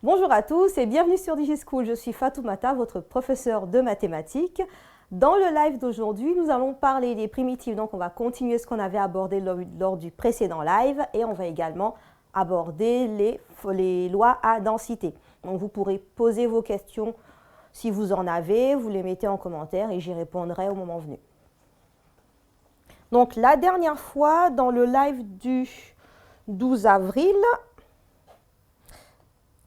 Bonjour à tous et bienvenue sur DigiSchool. Je suis Fatoumata, votre professeure de mathématiques. Dans le live d'aujourd'hui, nous allons parler des primitives. Donc, on va continuer ce qu'on avait abordé lors du précédent live et on va également aborder les lois à densité. Donc, vous pourrez poser vos questions si vous en avez, vous les mettez en commentaire et j'y répondrai au moment venu. Donc, la dernière fois, dans le live du 12 avril,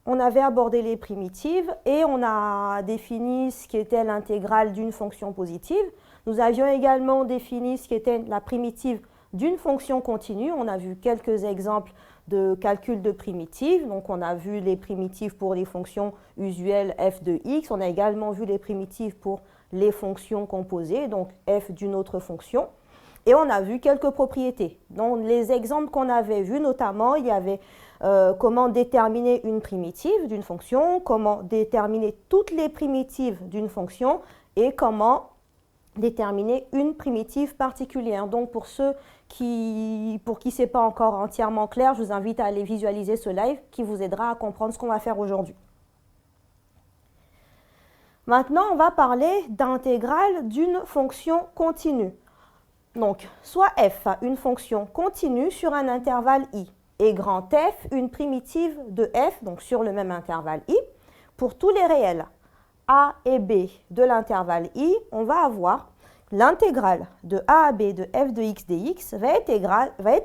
on avait abordé les primitives et on a défini ce qu'était l'intégrale d'une fonction positive. Nous avions également défini ce qu'était la primitive d'une fonction continue. On a vu quelques exemples de calcul de primitives. Donc, on a vu les primitives pour les fonctions usuelles f de x. On a également vu les primitives pour les fonctions composées, donc f d'une autre fonction. Et on a vu quelques propriétés. Dans les exemples qu'on avait vus, notamment, il y avait comment déterminer une primitive d'une fonction, comment déterminer toutes les primitives d'une fonction et comment déterminer une primitive particulière. Donc, pour qui ce n'est pas encore entièrement clair, je vous invite à aller visualiser ce live qui vous aidera à comprendre ce qu'on va faire aujourd'hui. Maintenant, on va parler d'intégrale d'une fonction continue. Donc, soit f, une fonction continue sur un intervalle i, et grand F, une primitive de f, donc sur le même intervalle i, pour tous les réels a et b de l'intervalle i, on va avoir l'intégrale de a à b de f de x dx va être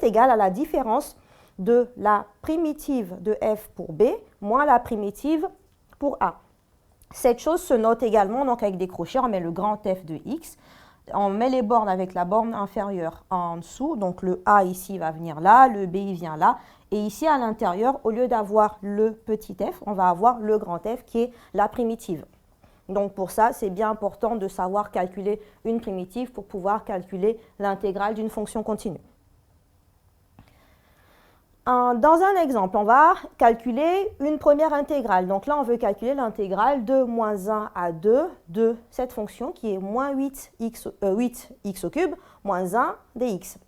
égale à la différence de la primitive de f pour b moins la primitive pour a. Cette chose se note également donc avec des crochets, on met le grand f de x, on met les bornes avec la borne inférieure en dessous, donc le A ici va venir là, le B il vient là, et ici à l'intérieur, au lieu d'avoir le petit f, on va avoir le grand F qui est la primitive. Donc pour ça, c'est bien important de savoir calculer une primitive pour pouvoir calculer l'intégrale d'une fonction continue. Dans un exemple, on va calculer une première intégrale. Donc là, on veut calculer l'intégrale de moins 1 à 2 de cette fonction qui est moins 8x au cube moins 1 dx.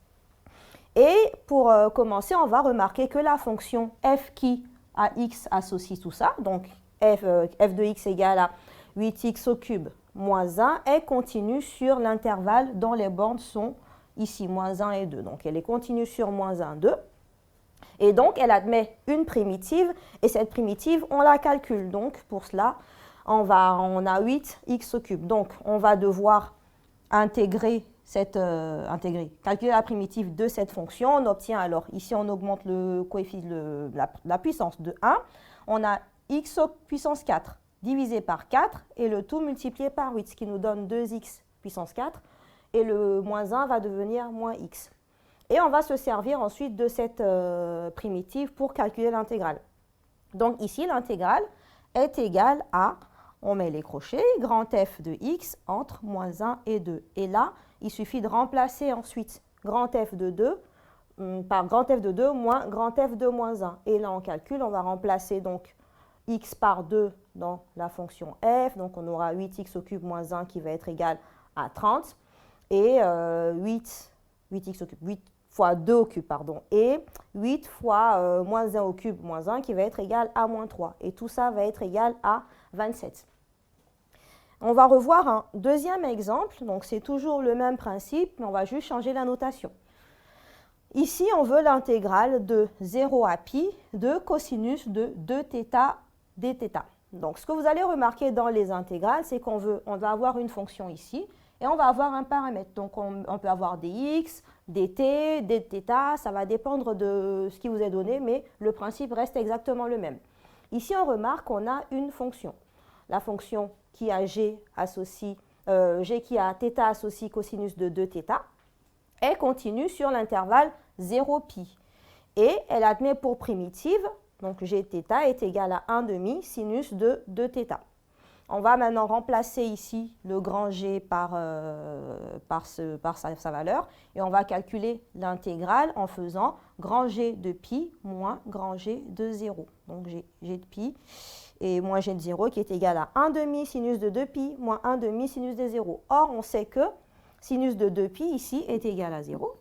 Et pour commencer, on va remarquer que la fonction f qui à x associe tout ça, donc f de x égale à 8x au cube moins 1, est continue sur l'intervalle dont les bornes sont ici, moins 1 et 2. Donc elle est continue sur moins 1, 2. Et donc, elle admet une primitive, et cette primitive, on la calcule. Donc, pour cela, on a 8x au cube. Donc, on va devoir calculer la primitive de cette fonction. On obtient alors, ici, on augmente le coefficient, la puissance de 1. On a x puissance 4 divisé par 4, et le tout multiplié par 8, ce qui nous donne 2x puissance 4. Et le moins 1 va devenir moins x. Et on va se servir ensuite de cette primitive pour calculer l'intégrale. Donc ici, l'intégrale est égale à, on met les crochets, grand F de x entre moins 1 et 2. Et là, il suffit de remplacer ensuite grand F de 2 par grand F de 2 moins grand F de moins 1. Et là, on calcule, on va remplacer donc x par 2 dans la fonction f. Donc on aura 8x au cube moins 1 qui va être égal à 30. Et 8x au cube, 8 fois 2 au cube, pardon, et 8 fois moins 1 au cube moins 1 qui va être égal à moins 3. Et tout ça va être égal à 27. On va revoir un deuxième exemple. Donc, c'est toujours le même principe, mais on va juste changer la notation. Ici, on veut l'intégrale de 0 à pi de cosinus de 2θ dθ. Donc, ce que vous allez remarquer dans les intégrales, c'est qu'on va avoir une fonction ici, et on va avoir un paramètre. Donc, on peut avoir dx, dt, dθ, ça va dépendre de ce qui vous est donné, mais le principe reste exactement le même. Ici, on remarque qu'on a une fonction. La fonction qui a g qui a θ associe cosinus de 2θ, est continue sur l'intervalle 0π. Et elle admet pour primitive, donc gθ est égal à 1 demi sinus de 2θ. On va maintenant remplacer ici le grand G par sa valeur et on va calculer l'intégrale en faisant grand G de pi moins grand G de 0. Donc G de pi et moins G de 0 qui est égal à 1 demi sinus de 2pi moins 1 demi sinus de 0. Or, on sait que sinus de 2pi ici est égal à 0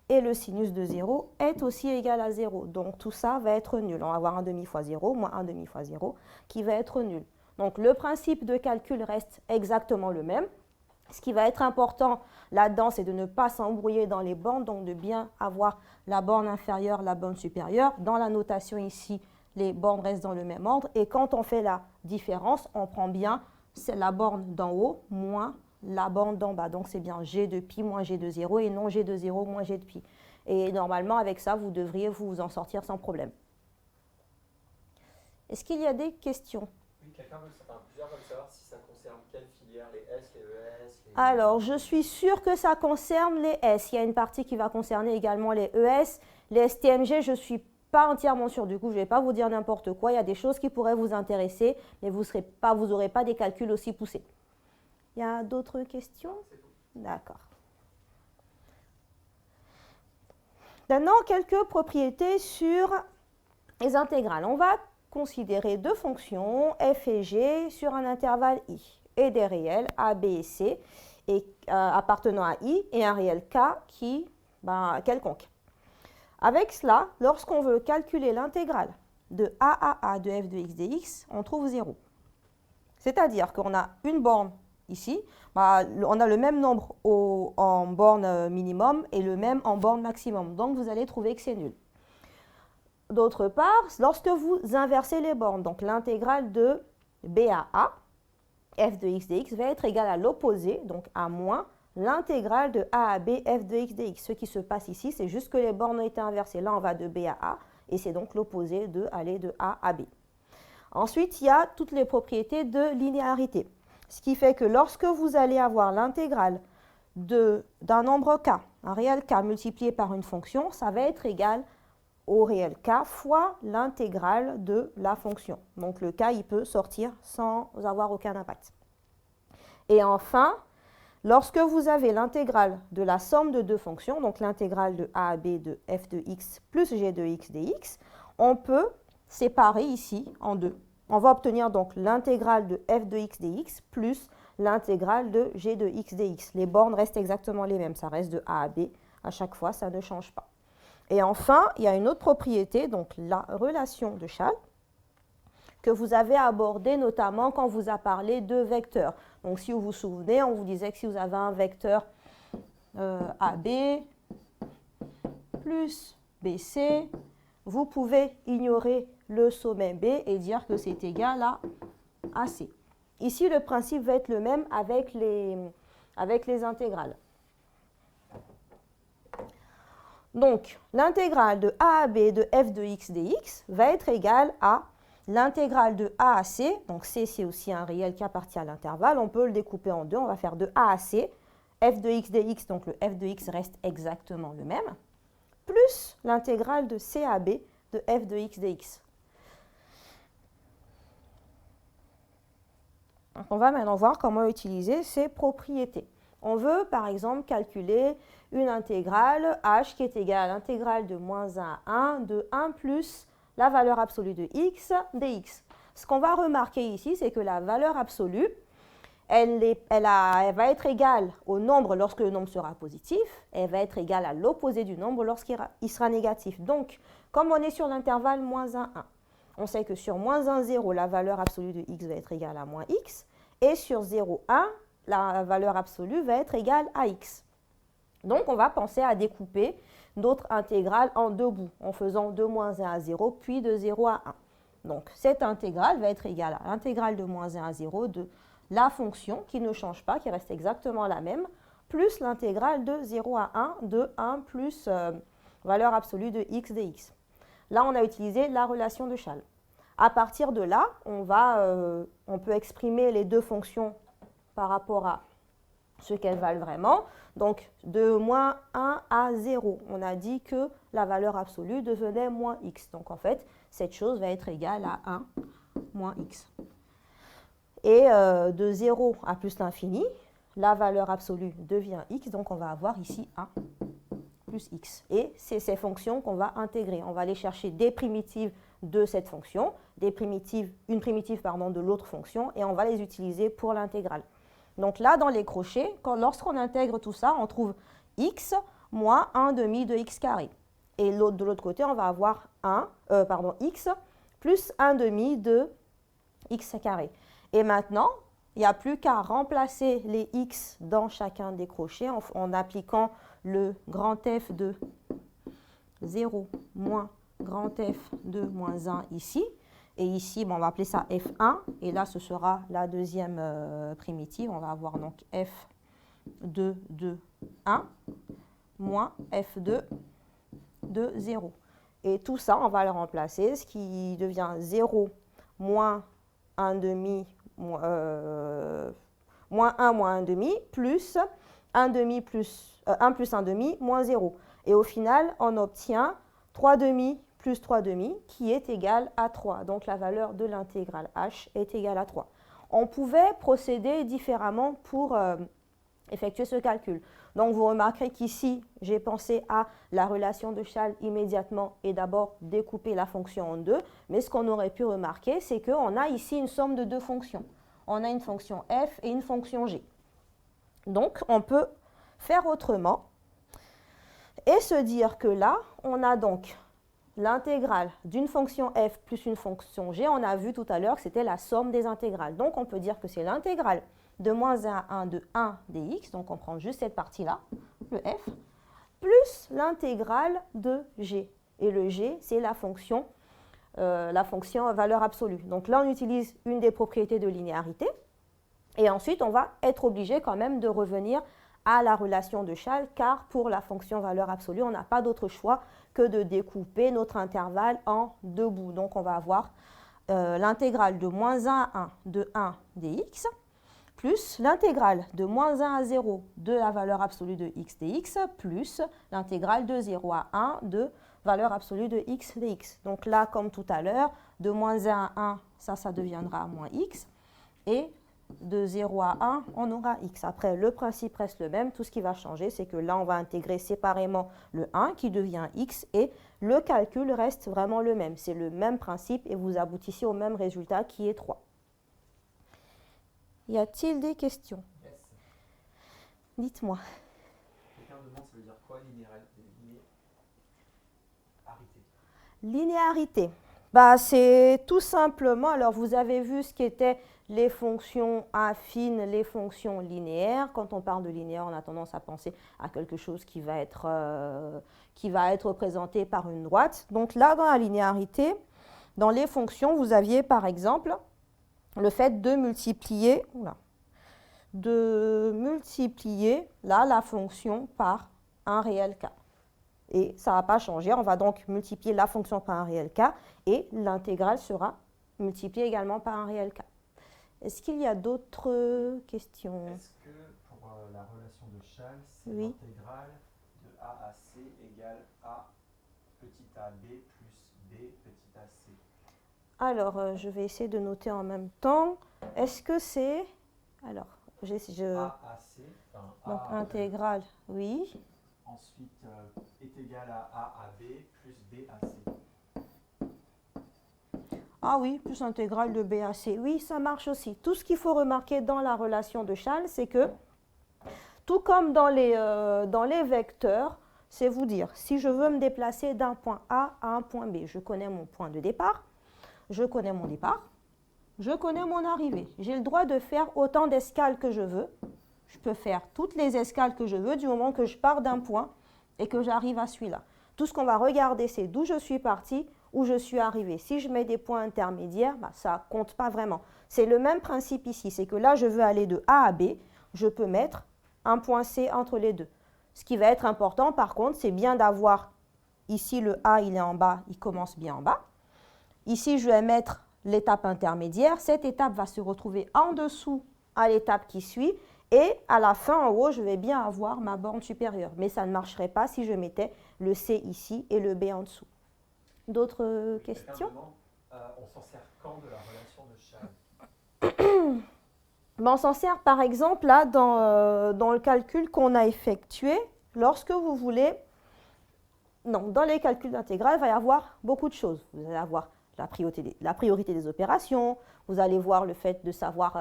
et le sinus de 0 est aussi égal à 0. Donc tout ça va être nul. On va avoir 1 demi fois 0 moins 1 demi fois 0 qui va être nul. Donc le principe de calcul reste exactement le même. Ce qui va être important là-dedans, c'est de ne pas s'embrouiller dans les bornes, donc de bien avoir la borne inférieure, la borne supérieure. Dans la notation ici, les bornes restent dans le même ordre. Et quand on fait la différence, on prend bien la borne d'en haut moins la borne d'en bas. Donc c'est bien g de pi moins g de 0 et non g de 0 moins g de pi. Et normalement, avec ça, vous devriez vous en sortir sans problème. Est-ce qu'il y a des questions? Oui, plusieurs veulent savoir si ça concerne quelle filière, les S, les ES Alors, je suis sûre que ça concerne les S. Il y a une partie qui va concerner également les ES. Les STMG, je ne suis pas entièrement sûre. Du coup, je ne vais pas vous dire n'importe quoi. Il y a des choses qui pourraient vous intéresser, mais vous n'aurez pas des calculs aussi poussés. Il y a d'autres questions? D'accord. Maintenant, quelques propriétés sur les intégrales. On va considérer deux fonctions, f et g, sur un intervalle i, et des réels a, b et c, et, appartenant à i, et un réel k qui, quelconque. Avec cela, lorsqu'on veut calculer l'intégrale de a à a de f de x dx, on trouve 0. C'est-à-dire qu'on a une borne ici, on a le même nombre en borne minimum et le même en borne maximum. Donc vous allez trouver que c'est nul. D'autre part, lorsque vous inversez les bornes, donc l'intégrale de b à a, f de x dx va être égale à l'opposé, donc à moins l'intégrale de a à b f de x dx. Ce qui se passe ici, c'est juste que les bornes ont été inversées. Là, on va de b à a, et c'est donc l'opposé de aller de a à b. Ensuite, il y a toutes les propriétés de linéarité. Ce qui fait que lorsque vous allez avoir l'intégrale d'un nombre k, un réel k multiplié par une fonction, ça va être égal au réel k fois l'intégrale de la fonction. Donc le k, il peut sortir sans avoir aucun impact. Et enfin, lorsque vous avez l'intégrale de la somme de deux fonctions, donc l'intégrale de a à b de f de x plus g de x dx, on peut séparer ici en deux. On va obtenir donc l'intégrale de f de x dx plus l'intégrale de g de x dx. Les bornes restent exactement les mêmes, ça reste de a à b à chaque fois, ça ne change pas. Et enfin, il y a une autre propriété, donc la relation de Schall, que vous avez abordée notamment quand on vous a parlé de vecteurs. Donc si vous vous souvenez, on vous disait que si vous avez un vecteur AB plus BC, vous pouvez ignorer le sommet B et dire que c'est égal à AC. Ici, le principe va être le même avec les intégrales. Donc, l'intégrale de a à b de f de x dx va être égale à l'intégrale de a à c. Donc, c, c'est aussi un réel qui appartient à l'intervalle. On peut le découper en deux. On va faire de a à c. F de x dx, donc le f de x reste exactement le même, plus l'intégrale de c à b de f de x dx. Donc, on va maintenant voir comment utiliser ces propriétés. On veut, par exemple, calculer une intégrale h qui est égale à l'intégrale de moins 1 à 1 de 1 plus la valeur absolue de x dx. Ce qu'on va remarquer ici, c'est que la valeur absolue, elle va être égale au nombre lorsque le nombre sera positif, elle va être égale à l'opposé du nombre lorsqu'il sera négatif. Donc, comme on est sur l'intervalle moins 1, 1, on sait que sur moins 1, 0, la valeur absolue de x va être égale à moins x, et sur 0, 1, la valeur absolue va être égale à x. Donc, on va penser à découper notre intégrale en deux bouts, en faisant de moins 1 à 0, puis de 0 à 1. Donc, cette intégrale va être égale à l'intégrale de moins 1 à 0 de la fonction qui ne change pas, qui reste exactement la même, plus l'intégrale de 0 à 1 de 1 plus valeur absolue de x dx. Là, on a utilisé la relation de Schall. À partir de là, on peut exprimer les deux fonctions par rapport à ce qu'elles valent vraiment. Donc, de moins 1 à 0, on a dit que la valeur absolue devenait moins x. Donc, en fait, cette chose va être égale à 1 moins x. Et de 0 à plus l'infini, la valeur absolue devient x. Donc, on va avoir ici 1 plus x. Et c'est ces fonctions qu'on va intégrer. On va aller chercher des primitives de cette fonction, une primitive de l'autre fonction, et on va les utiliser pour l'intégrale. Donc là, dans les crochets, lorsqu'on intègre tout ça, on trouve x, moins 1 demi de x carré. Et de l'autre côté, on va avoir x plus 1 demi de x carré. Et maintenant, il n'y a plus qu'à remplacer les x dans chacun des crochets en appliquant le grand F de 0 moins grand F de moins 1 ici. Et ici, bon, on va appeler ça F1. Et là, ce sera la deuxième primitive. On va avoir donc F2 de 1 moins F2 de 0. Et tout ça, on va le remplacer, ce qui devient 0 moins 1 demi, moins 1 moins 1 demi, plus 1 demi plus 1 plus 1 demi, moins 0. Et au final, on obtient 3 demi plus 3 demi, qui est égal à 3. Donc la valeur de l'intégrale h est égale à 3. On pouvait procéder différemment pour effectuer ce calcul. Donc vous remarquerez qu'ici, j'ai pensé à la relation de Schall immédiatement et d'abord découper la fonction en deux. Mais ce qu'on aurait pu remarquer, c'est qu'on a ici une somme de deux fonctions. On a une fonction f et une fonction g. Donc on peut faire autrement et se dire que là, on a donc l'intégrale d'une fonction f plus une fonction g. On a vu tout à l'heure que c'était la somme des intégrales. Donc on peut dire que c'est l'intégrale de moins 1 à 1 de 1 dx, donc on prend juste cette partie-là, le f, plus l'intégrale de g. Et le g, c'est la fonction valeur absolue. Donc là, on utilise une des propriétés de linéarité. Et ensuite, on va être obligé quand même de revenir à la relation de Schall, car pour la fonction valeur absolue, on n'a pas d'autre choix que de découper notre intervalle en deux bouts. Donc on va avoir l'intégrale de moins 1 à 1 de 1 dx, plus l'intégrale de moins 1 à 0 de la valeur absolue de x dx, plus l'intégrale de 0 à 1 de valeur absolue de x dx. Donc là, comme tout à l'heure, de moins 1 à 1, ça deviendra moins x, et de 0 à 1, on aura x. Après, le principe reste le même. Tout ce qui va changer, c'est que là, on va intégrer séparément le 1 qui devient x, et le calcul reste vraiment le même. C'est le même principe et vous aboutissez au même résultat qui est 3. Y a-t-il des questions? Yes. Dites-moi. Quelqu'un demande, ça veut dire quoi linéarité? Linéarité. Bah, c'est tout simplement, alors vous avez vu ce qu'étaient les fonctions affines, les fonctions linéaires. Quand on parle de linéaire, on a tendance à penser à quelque chose qui va être représenté par une droite. Donc là, dans la linéarité, dans les fonctions, vous aviez par exemple le fait de multiplier, là, la fonction par un réel k. Et ça ne va pas changer, on va donc multiplier la fonction par un réel k, et l'intégrale sera multipliée également par un réel k. Est-ce qu'il y a d'autres questions? Est-ce que pour la relation de Schall, c'est oui. l'intégrale de a à c égale a petit a b plus b petit a c? Alors, je vais essayer de noter en même temps. Est-ce que c'est... Alors, a à c, donc intégrale, oui. Ensuite, est égal à b plus b à c. Ah oui, plus intégrale de b à c. Oui, ça marche aussi. Tout ce qu'il faut remarquer dans la relation de Schall, c'est que, tout comme dans les vecteurs, c'est vous dire, si je veux me déplacer d'un point A à un point B, je connais mon point de départ, je connais mon départ, je connais mon arrivée. J'ai le droit de faire autant d'escales que je veux. Je peux faire toutes les escales que je veux du moment que je pars d'un point et que j'arrive à celui-là. Tout ce qu'on va regarder, c'est d'où je suis parti, où je suis arrivé. Si je mets des points intermédiaires, ça ne compte pas vraiment. C'est le même principe ici. C'est que là, je veux aller de A à B. Je peux mettre un point C entre les deux. Ce qui va être important, par contre, c'est bien d'avoir ici le A, il est en bas, il commence bien en bas. Ici, je vais mettre l'étape intermédiaire. Cette étape va se retrouver en dessous à l'étape qui suit. Et à la fin, en haut, je vais bien avoir ma borne supérieure. Mais ça ne marcherait pas si je mettais le C ici et le B en dessous. D'autres questions? On s'en sert quand de la relation de Schall? On s'en sert par exemple là dans le calcul qu'on a effectué. Lorsque vous voulez... Non, dans les calculs d'intégrale, il va y avoir beaucoup de choses. Vous allez avoir la priorité des opérations, vous allez voir le fait de savoir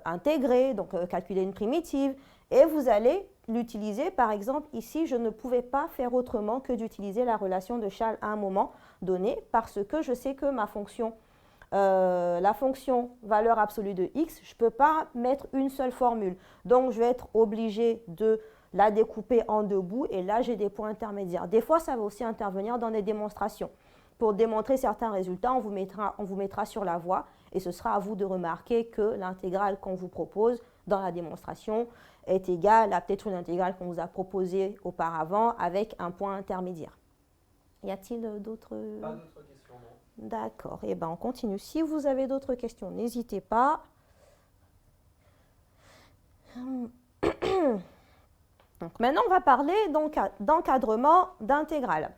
intégrer, donc calculer une primitive, Et vous allez l'utiliser, par exemple, ici, je ne pouvais pas faire autrement que d'utiliser la relation de Chasles à un moment donné, parce que je sais que ma fonction, la fonction valeur absolue de x, je ne peux pas mettre une seule formule. Donc, je vais être obligé de la découper en deux bouts, et là, j'ai des points intermédiaires. Des fois, ça va aussi intervenir dans des démonstrations. Pour démontrer certains résultats, on vous mettra sur la voie, et ce sera à vous de remarquer que l'intégrale qu'on vous propose dans la démonstration est égale à peut-être une intégrale qu'on vous a proposée auparavant avec un point intermédiaire. Y a-t-il d'autres... Pas d'autres questions, non. D'accord, et bien on continue. Si vous avez d'autres questions, n'hésitez pas. Donc, maintenant, on va parler d'encadrement d'intégrales.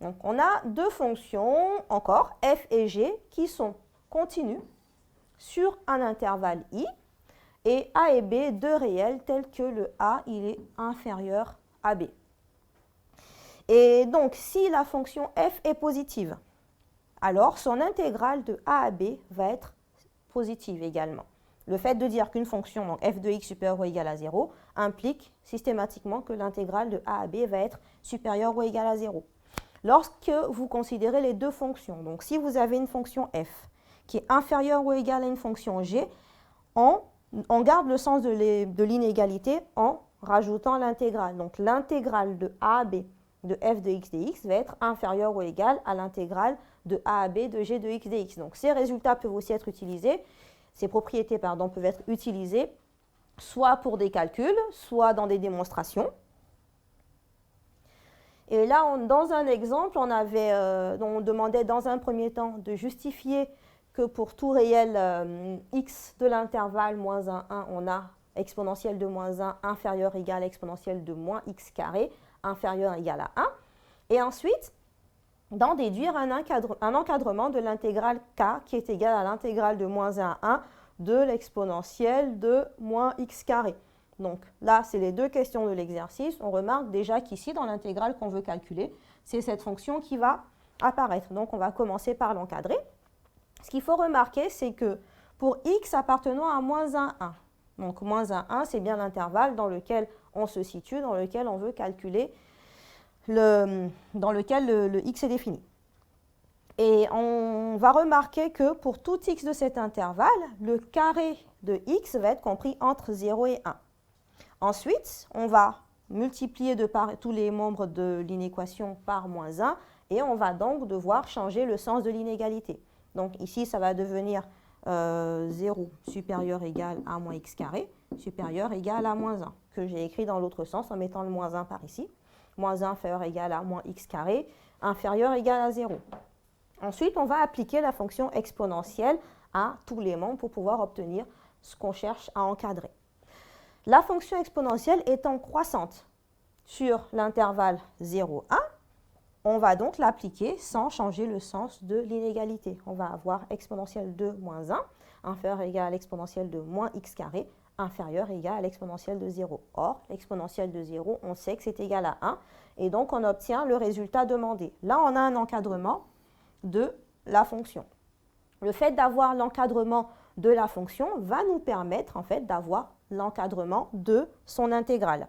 Donc, on a deux fonctions, encore, f et g, qui sont continues sur un intervalle i, et a et b, deux réels, tels que le a, il est inférieur à b. Et donc, si la fonction f est positive, alors son intégrale de a à b va être positive également. Le fait de dire qu'une fonction, donc f de x supérieure ou égale à 0, implique systématiquement que l'intégrale de a à b va être supérieure ou égale à 0. Lorsque vous considérez les deux fonctions, donc si vous avez une fonction f qui est inférieure ou égale à une fonction g, on garde le sens de l'inégalité en rajoutant l'intégrale. Donc l'intégrale de a à b de f de x dx va être inférieure ou égale à l'intégrale de a à b de g de x dx. Donc ces résultats peuvent aussi être utilisés, ces propriétés peuvent être utilisées soit pour des calculs, soit dans des démonstrations. Et là, dans un exemple, on demandait dans un premier temps de justifier que pour tout réel x de l'intervalle moins 1, 1, on a exponentielle de moins 1 inférieur égale à exponentielle de moins x carré inférieur égale à 1. Et ensuite, d'en déduire un encadrement de l'intégrale k qui est égale à l'intégrale de moins 1 à 1 de l'exponentielle de moins x carré. Donc là, c'est les deux questions de l'exercice. On remarque déjà qu'ici, dans l'intégrale qu'on veut calculer, c'est cette fonction qui va apparaître. Donc on va commencer par l'encadrer. Ce qu'il faut remarquer, c'est que pour x appartenant à moins 1, 1, donc moins 1, 1, c'est bien l'intervalle dans lequel on se situe, dans lequel on veut calculer, dans lequel le x est défini. Et on va remarquer que pour tout x de cet intervalle, le carré de x va être compris entre 0 et 1. Ensuite, on va multiplier de par tous les membres de l'inéquation par moins 1 et on va donc devoir changer le sens de l'inégalité. Donc ici, ça va devenir 0 supérieur égal à moins x carré, supérieur égal à moins 1, que j'ai écrit dans l'autre sens en mettant le moins 1 par ici. Moins 1 inférieur égal à moins x carré, inférieur égal à 0. Ensuite, on va appliquer la fonction exponentielle à tous les membres pour pouvoir obtenir ce qu'on cherche à encadrer. La fonction exponentielle étant croissante sur l'intervalle 0, 1, on va donc l'appliquer sans changer le sens de l'inégalité. On va avoir exponentielle de moins 1, inférieur égal à l'exponentielle de moins x carré, inférieur égal à l'exponentielle de 0. Or, l'exponentielle de 0, on sait que c'est égal à 1, et donc on obtient le résultat demandé. Là, on a un encadrement de la fonction. Le fait d'avoir l'encadrement de la fonction va nous permettre en fait d'avoir l'encadrement de son intégrale.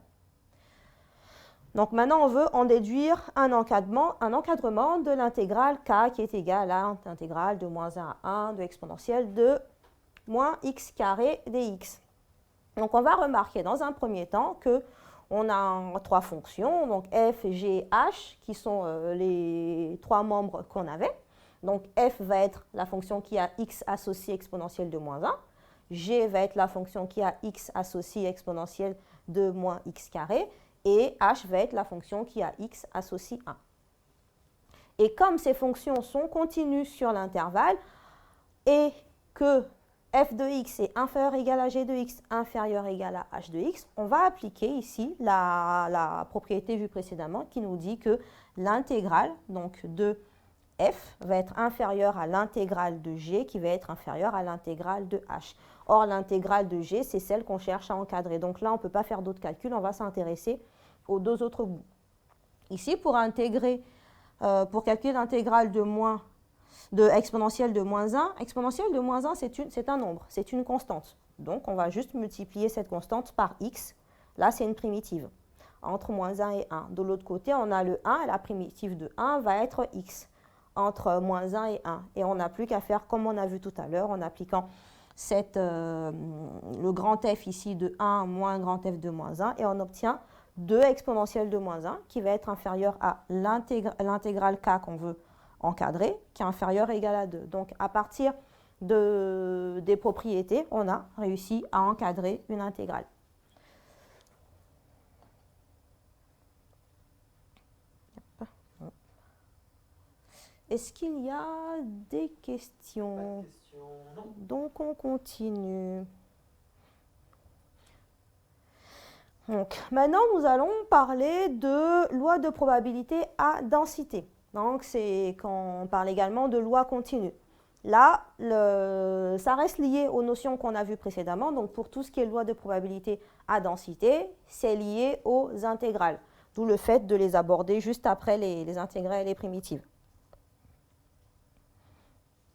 Donc maintenant, on veut en déduire un encadrement de l'intégrale k qui est égal à l'intégrale de moins 1 à 1 de l'exponentielle de moins x carré dx. Donc on va remarquer dans un premier temps qu'on a trois fonctions, donc f, g et h, qui sont les trois membres qu'on avait. Donc f va être la fonction qui a x associé exponentielle de moins 1. G va être la fonction qui a x associé exponentielle de moins x carré. Et h va être la fonction qui a x associé 1. Et comme ces fonctions sont continues sur l'intervalle et que f de x est inférieur ou égal à g de x, inférieur ou égal à h de x, on va appliquer ici la propriété vue précédemment qui nous dit que l'intégrale donc de f va être inférieure à l'intégrale de g qui va être inférieure à l'intégrale de h. Or, l'intégrale de g, c'est celle qu'on cherche à encadrer. Donc là, on ne peut pas faire d'autres calculs, on va s'intéresser aux deux autres bouts. Ici, pour calculer l'intégrale de exponentielle de moins 1, exponentielle de moins 1, c'est un nombre, c'est une constante. Donc, on va juste multiplier cette constante par x Là, c'est une primitive, entre moins 1 et 1. De l'autre côté, on a le 1, et la primitive de 1 va être x, entre moins 1 et 1. Et on n'a plus qu'à faire comme on a vu tout à l'heure, en appliquant le grand f ici de 1 moins grand f de moins 1, et on obtient 2 exponentielle de moins 1, qui va être inférieur à l'intégrale k qu'on veut encadrer, qui est inférieur ou égal à 2. Donc, à partir des propriétés, on a réussi à encadrer une intégrale. Est-ce qu'il y a des questions? Pas de questions, non. Donc, on continue. Donc, maintenant, nous allons parler de loi de probabilité à densité. Donc, c'est quand on parle également de loi continue. Là, ça reste lié aux notions qu'on a vues précédemment. Donc, pour tout ce qui est loi de probabilité à densité, c'est lié aux intégrales. D'où le fait de les aborder juste après les intégrales et les primitives.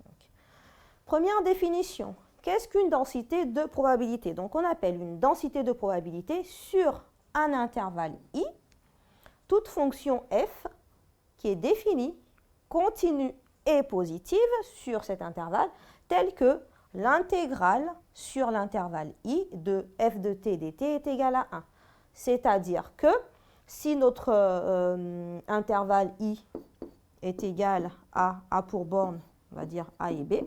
Donc, première définition. Qu'est-ce qu'une densité de probabilité? Donc, on appelle une densité de probabilité sur un intervalle i, toute fonction f qui est définie, continue et positive sur cet intervalle, telle que l'intégrale sur l'intervalle i de f de t dt est égale à 1. C'est-à-dire que si notre intervalle i est égal à a pour borne, on va dire a et b,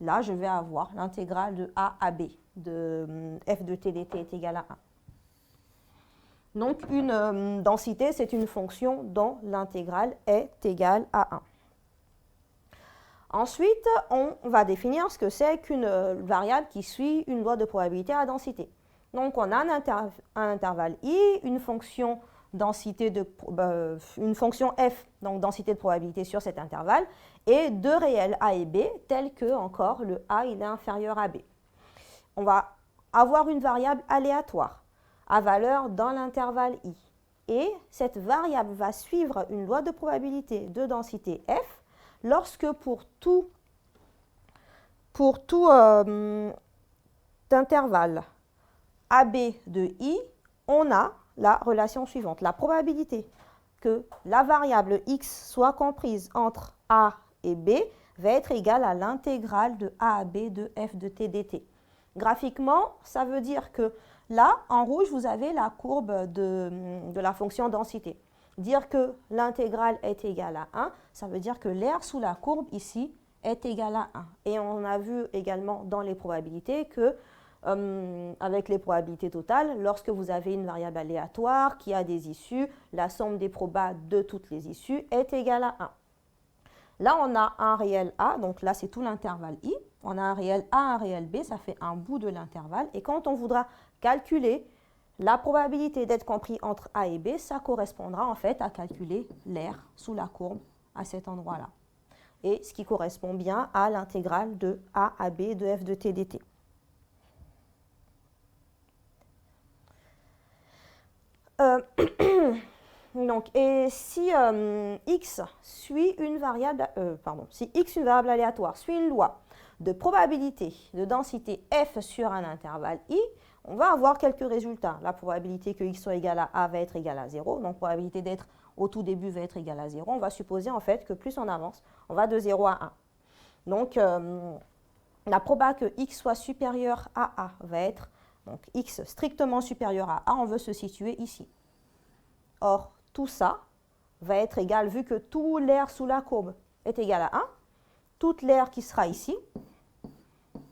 là, je vais avoir l'intégrale de a à b de f de t dt est égal à 1. Donc, une densité, c'est une fonction dont l'intégrale est égale à 1. Ensuite, on va définir ce que c'est qu'une variable qui suit une loi de probabilité à densité. Donc, on a un intervalle i, une fonction une fonction f, donc densité de probabilité sur cet intervalle, et deux réels a et b, tels que encore le a il est inférieur à b. On va avoir une variable aléatoire à valeur dans l'intervalle i. Et cette variable va suivre une loi de probabilité de densité f lorsque pour tout intervalle AB de i, on a la relation suivante. La probabilité que la variable x soit comprise entre a et b va être égale à l'intégrale de a à b de f de t dt. Graphiquement, ça veut dire que là, en rouge, vous avez la courbe de la fonction densité. Dire que l'intégrale est égale à 1, ça veut dire que l'aire sous la courbe ici est égal à 1. Et on a vu également dans les probabilités que, avec les probabilités totales, lorsque vous avez une variable aléatoire qui a des issues, la somme des probas de toutes les issues est égale à 1. Là, on a un réel A, donc là, c'est tout l'intervalle I. On a un réel A, un réel B, ça fait un bout de l'intervalle. Et quand on voudra calculer la probabilité d'être compris entre A et B, ça correspondra en fait à calculer l'aire sous la courbe à cet endroit-là. Et ce qui correspond bien à l'intégrale de A à B de f de t dt. Donc, et si x suit une variable, si x une variable aléatoire suit une loi de probabilité de densité f sur un intervalle i, on va avoir quelques résultats. La probabilité que x soit égal à a va être égale à 0, donc probabilité d'être au tout début va être égale à 0. On va supposer en fait que plus on avance, on va de 0 à 1. Donc, la proba que x soit supérieur à a va être, donc x strictement supérieur à a, on veut se situer ici. Or, tout ça va être égal, vu que tout l'aire sous la courbe est égal à 1, toute l'aire qui sera ici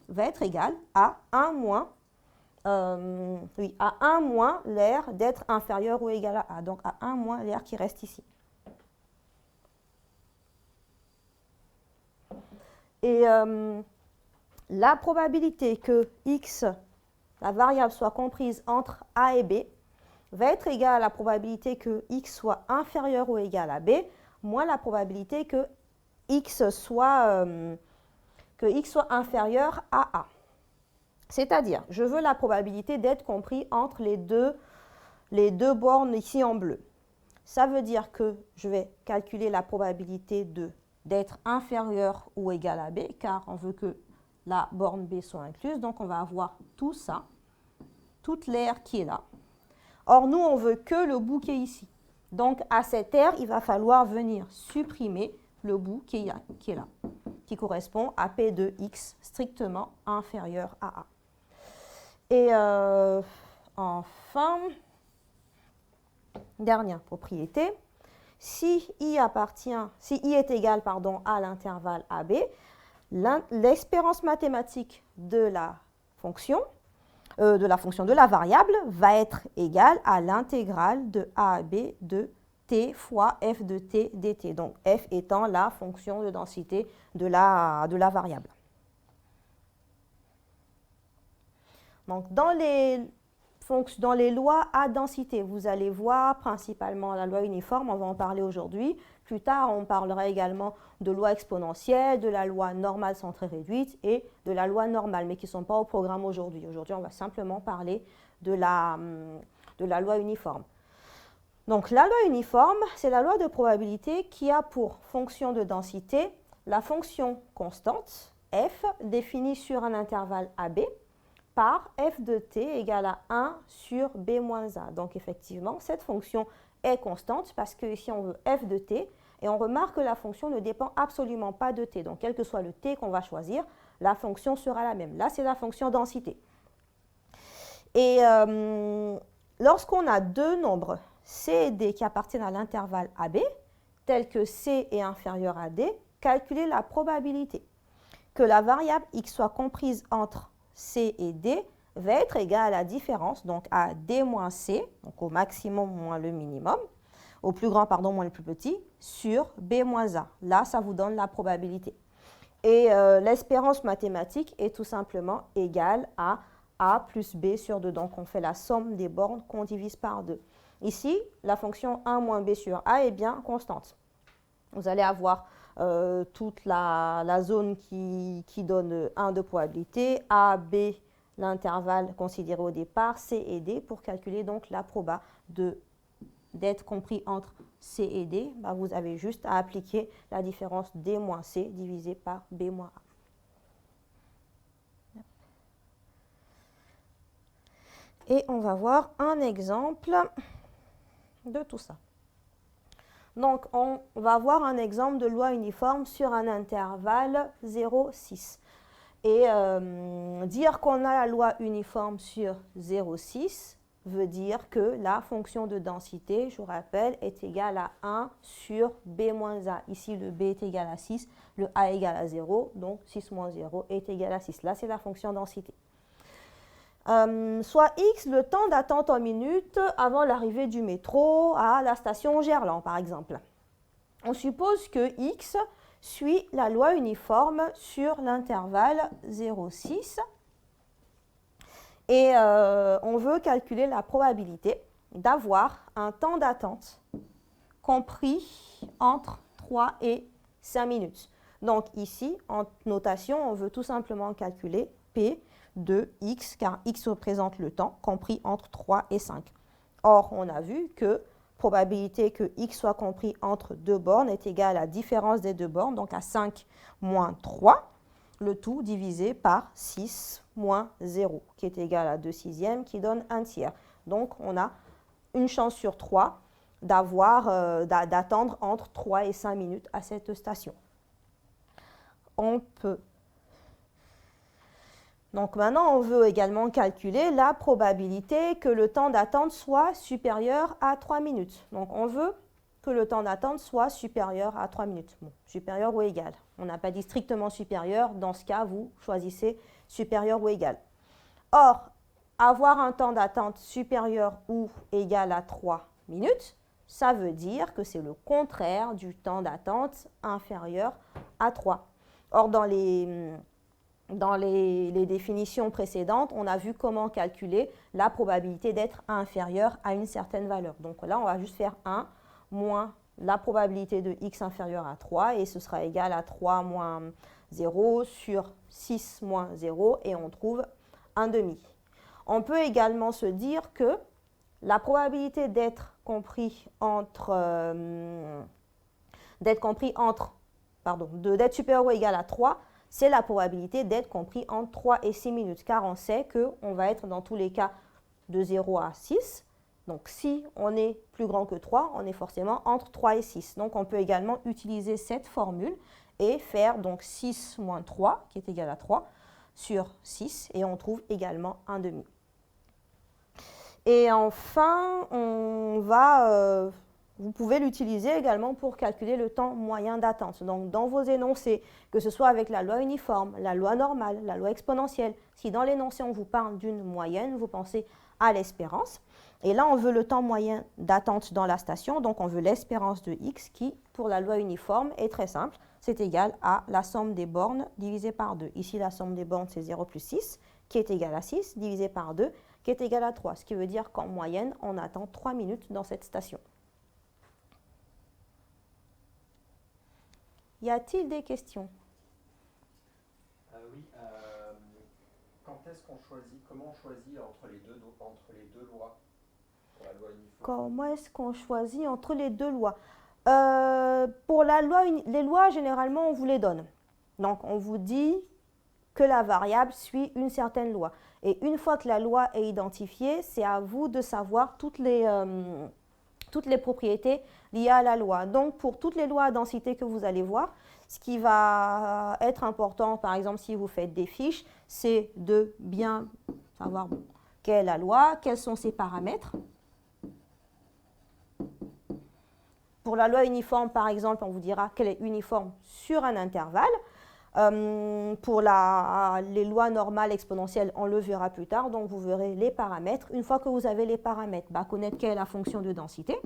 va être égale à 1 moins, l'aire d'être inférieur ou égal à A, donc à 1 moins l'aire qui reste ici. Et la probabilité que x, la variable, soit comprise entre A et B, va être égale à la probabilité que x soit inférieur ou égal à b, moins la probabilité que x soit inférieur à a. C'est-à-dire, je veux la probabilité d'être compris entre les deux bornes ici en bleu. Ça veut dire que je vais calculer la probabilité d'être inférieur ou égal à b, car on veut que la borne b soit incluse. Donc, on va avoir tout ça, toute l'aire qui est là, Or, nous, on veut que le bout qui est ici. Donc, à cette aire, il va falloir venir supprimer le bout qui est là, qui correspond à P de X strictement inférieur à A. Et enfin, dernière propriété, si I est égal à l'intervalle AB, l'espérance mathématique de la fonction de la variable va être égale à l'intégrale de A à B de t fois f de t dt. Donc f étant la fonction de densité de la variable. Donc dans les lois à densité, vous allez voir principalement la loi uniforme, on va en parler aujourd'hui. Plus tard, on parlera également de loi exponentielle, de la loi normale centrée réduite et de la loi normale, mais qui ne sont pas au programme aujourd'hui. Aujourd'hui, on va simplement parler de la loi uniforme. Donc la loi uniforme, c'est la loi de probabilité qui a pour fonction de densité la fonction constante, f, définie sur un intervalle AB, par f de t égale à 1 sur b moins a. Donc effectivement, cette fonction est constante parce qu'ici on veut f de t et on remarque que la fonction ne dépend absolument pas de t. Donc quel que soit le t qu'on va choisir, la fonction sera la même. Là, c'est la fonction densité. Et lorsqu'on a deux nombres c et d qui appartiennent à l'intervalle AB, tels que c est inférieur à d, calculez la probabilité que la variable x soit comprise entre c et d va être égale à la différence, donc à d moins c, donc au maximum moins le minimum, au plus grand, pardon, moins le plus petit, sur b moins a. Là, ça vous donne la probabilité. Et l'espérance mathématique est tout simplement égale à a plus b sur 2. Donc, on fait la somme des bornes qu'on divise par 2. Ici, la fonction 1 moins b sur a est bien constante. Vous allez avoir toute la zone qui donne 1 de probabilité, A, B, l'intervalle considéré au départ, C et D, pour calculer donc la proba d'être compris entre C et D. Bah, vous avez juste à appliquer la différence D moins C divisé par B moins A. Et on va voir un exemple de tout ça. Donc, on va voir un exemple de loi uniforme sur un intervalle 0,6. Et dire qu'on a la loi uniforme sur 0,6 veut dire que la fonction de densité, je vous rappelle, est égale à 1 sur b moins a. Ici, le b est égal à 6, le a est égal à 0, donc 6 moins 0 est égal à 6. Là, c'est la fonction densité. Soit x, le temps d'attente en minutes avant l'arrivée du métro à la station Gerland, par exemple. On suppose que x suit la loi uniforme sur l'intervalle 0,6 et on veut calculer la probabilité d'avoir un temps d'attente compris entre 3 et 5 minutes. Donc ici, en notation, on veut tout simplement calculer P de x, car x représente le temps, compris entre 3 et 5. Or, on a vu que probabilité que x soit compris entre deux bornes est égale à la différence des deux bornes, donc à 5 moins 3, le tout divisé par 6 moins 0, qui est égal à 2 sixièmes, qui donne 1 tiers. Donc, on a une chance sur 3 d'attendre entre 3 et 5 minutes à cette station. On peut... Donc maintenant, on veut également calculer la probabilité que le temps d'attente soit supérieur à 3 minutes. Donc on veut que le temps d'attente soit supérieur à 3 minutes. Bon, supérieur ou égal. On n'a pas dit strictement supérieur. Dans ce cas, vous choisissez supérieur ou égal. Or, avoir un temps d'attente supérieur ou égal à 3 minutes, ça veut dire que c'est le contraire du temps d'attente inférieur à 3. Or, dans les définitions précédentes, on a vu comment calculer la probabilité d'être inférieur à une certaine valeur. Donc là, on va juste faire 1 moins la probabilité de x inférieur à 3 et ce sera égal à 3 moins 0 sur 6 moins 0 et on trouve 1,5. On peut également se dire que la probabilité d'être supérieur ou égal à 3, c'est la probabilité d'être compris entre 3 et 6 minutes, car on sait qu'on va être dans tous les cas de 0 à 6, Donc si on est plus grand que 3, on est forcément entre 3 et 6. Donc on peut également utiliser cette formule et faire donc 6 moins 3, qui est égal à 3, sur 6, et on trouve également un demi. Et enfin, vous pouvez l'utiliser également pour calculer le temps moyen d'attente. Donc dans vos énoncés, que ce soit avec la loi uniforme, la loi normale, la loi exponentielle, si dans l'énoncé on vous parle d'une moyenne, vous pensez à l'espérance. Et là, on veut le temps moyen d'attente dans la station, donc on veut l'espérance de x qui, pour la loi uniforme, est très simple. C'est égal à la somme des bornes divisée par 2. Ici, la somme des bornes, c'est 0 plus 6, qui est égal à 6, divisé par 2, qui est égal à 3. Ce qui veut dire qu'en moyenne, on attend 3 minutes dans cette station. Y a-t-il des questions? Oui. Quand est-ce qu'on choisit, comment on choisit entre les deux lois pour la loi uniforme? Comment est-ce qu'on choisit entre les deux lois? Pour les lois, généralement, on vous les donne. Donc, on vous dit que la variable suit une certaine loi. Et une fois que la loi est identifiée, c'est à vous de savoir toutes les propriétés liées à la loi. Donc, pour toutes les lois à densité que vous allez voir, ce qui va être important, par exemple, si vous faites des fiches, c'est de bien savoir quelle est la loi, quels sont ses paramètres. Pour la loi uniforme, par exemple, on vous dira qu'elle est uniforme sur un intervalle. Pour les lois normales exponentielles, on le verra plus tard, donc vous verrez les paramètres. Une fois que vous avez les paramètres, connaître quelle est la fonction de densité.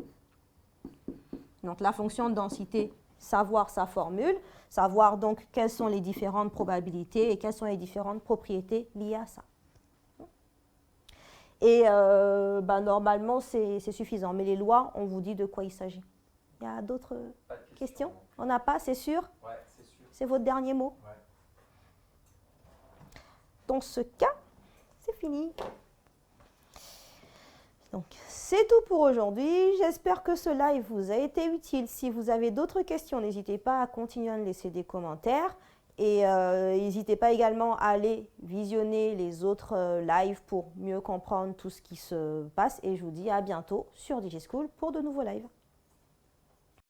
Donc la fonction de densité, savoir sa formule, savoir donc quelles sont les différentes probabilités et quelles sont les différentes propriétés liées à ça. Et normalement, c'est suffisant. Mais les lois, on vous dit de quoi il s'agit. Il y a d'autres questions? On n'a pas, c'est sûr? Ouais, c'est sûr. C'est votre dernier mot? Ouais. Dans ce cas, c'est fini. Donc, c'est tout pour aujourd'hui. J'espère que ce live vous a été utile. Si vous avez d'autres questions, n'hésitez pas à continuer à me laisser des commentaires. Et n'hésitez pas également à aller visionner les autres lives pour mieux comprendre tout ce qui se passe. Et je vous dis à bientôt sur DigiSchool pour de nouveaux lives.